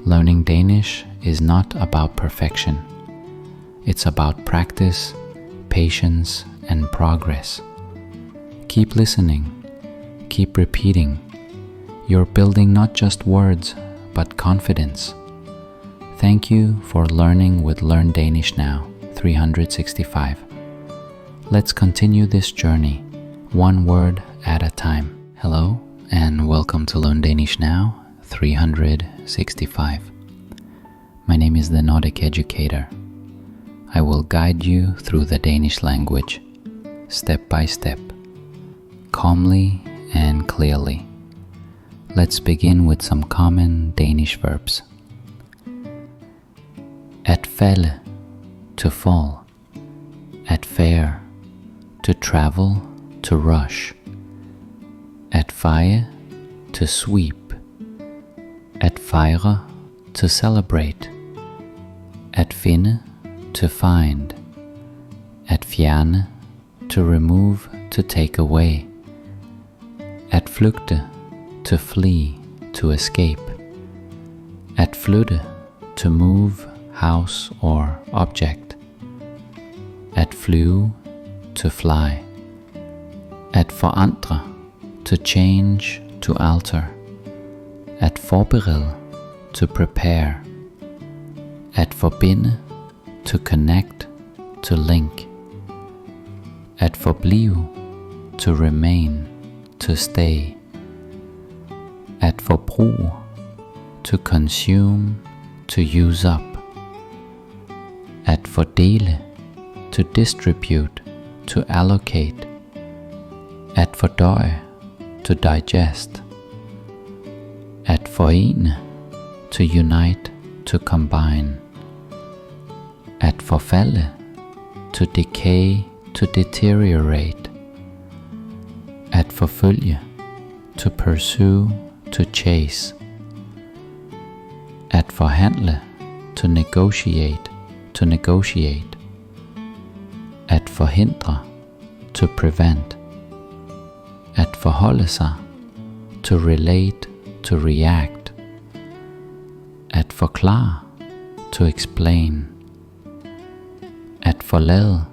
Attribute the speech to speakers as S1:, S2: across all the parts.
S1: Learning Danish is not about perfection. It's about practice, patience, and progress. Keep listening. Keep repeating. You're building not just words, but confidence. Thank you for learning with Learn Danish Now 365. Let's continue this journey, one word at a time. Hello, and welcome to Learn Danish Now 365. My name is the Nordic Educator. I will guide you through the Danish language, step by step, calmly and clearly. Let's begin with some common Danish verbs. At falde, to fall. At fare, to travel, to rush. At feje, to sweep. At fejre, to celebrate. At finde, to find. At fjerne, to remove, to take away. At flygte, to flee, to escape. At flytte, to move, house or object. At flyve, to fly. At forandre, to change, to alter. At forberede, to prepare. At forbinde, to connect, to link. At forblive, to remain, to stay. At forbruge, to consume, to use up. At fordele, to distribute, to allocate. At fordøje, to digest. At forene, to unite, to combine. At forfalde, to decay, to deteriorate. At forfølge, to pursue, to chase. At forhandle, to negotiate, to negotiate. At forhindre, to prevent. At forholde sig, to relate, to react. At forklare, to explain. At forlade,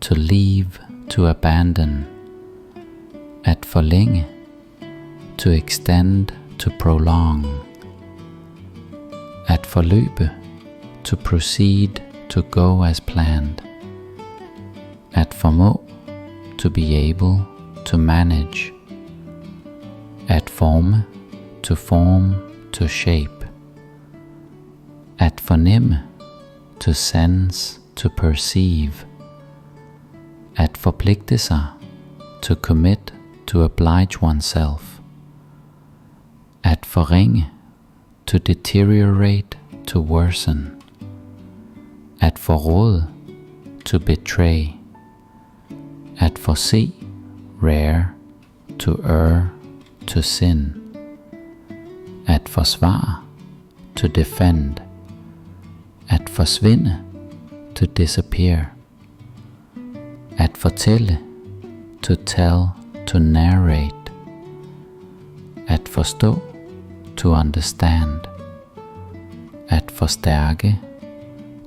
S1: to leave, to abandon. At forlænge, to extend, to prolong. At forløbe, to proceed, to go as planned. At formå, to be able, to manage. At forme, to form, to shape. At fornemme, to sense, to perceive. At forpligte sig, to commit, to oblige oneself. At forringe, to deteriorate, to worsen. At forråde, to betray. At forse, rare, to err, to sin. At forsvare, to defend. At forsvinde, to disappear. At fortælle, to tell, to narrate. At forstå, to understand. At forstærke,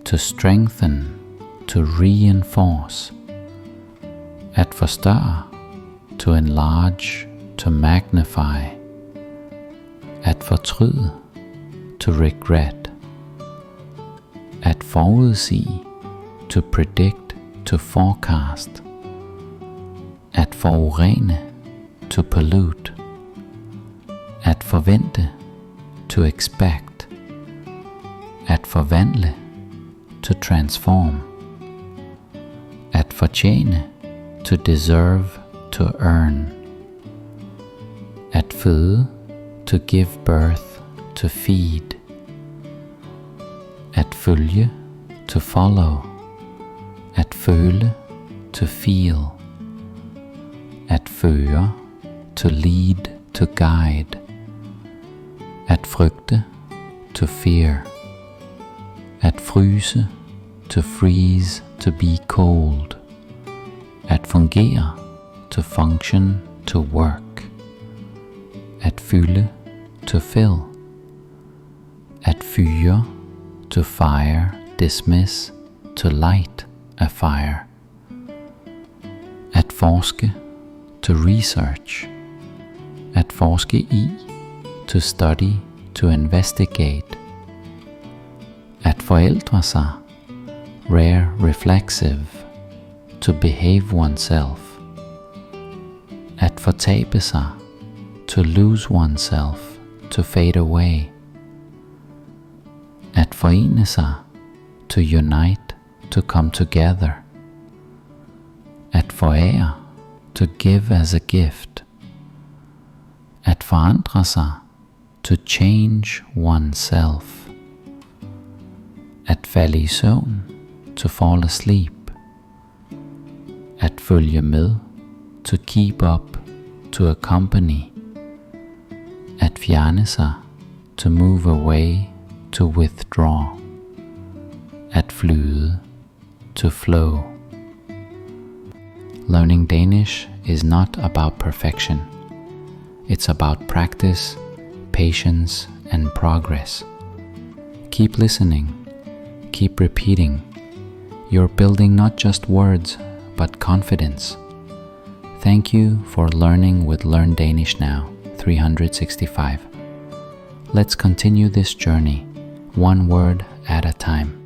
S1: to strengthen, to reinforce. At forstørre, to enlarge, to magnify. At fortryde, to regret. At forudsige, to predict, to forecast. At forurene, to pollute. At forvente, to expect. At forvandle, to transform. At fortjene, to deserve, to earn. At føde, to give birth, to feed. At følge, to follow. At føle, to feel. At føre, to lead, to guide. At frygte, to fear. At fryse, to freeze, to be cold. At fungere, to function, to work. At fylde, to fill. At fyre, to fire, dismiss, to light a fire. At forske, to research. At forske i, to study, to investigate. At forældre sig, rare reflexive, to behave oneself. At fortabe sig, to lose oneself, to fade away. At forene sig, to unite, to come together. At forære, to give as a gift. At forandre sig, to change oneself. At falde i søvn, to fall asleep. At følge med, to keep up, to accompany. At fjerne sig, to move away, to withdraw. At flyde, to flow. Learning Danish is not about perfection. It's about practice, patience, and progress. Keep listening. Keep repeating. You're building not just words, but confidence. Thank you for learning with Learn Danish Now 365. Let's continue this journey, one word at a time.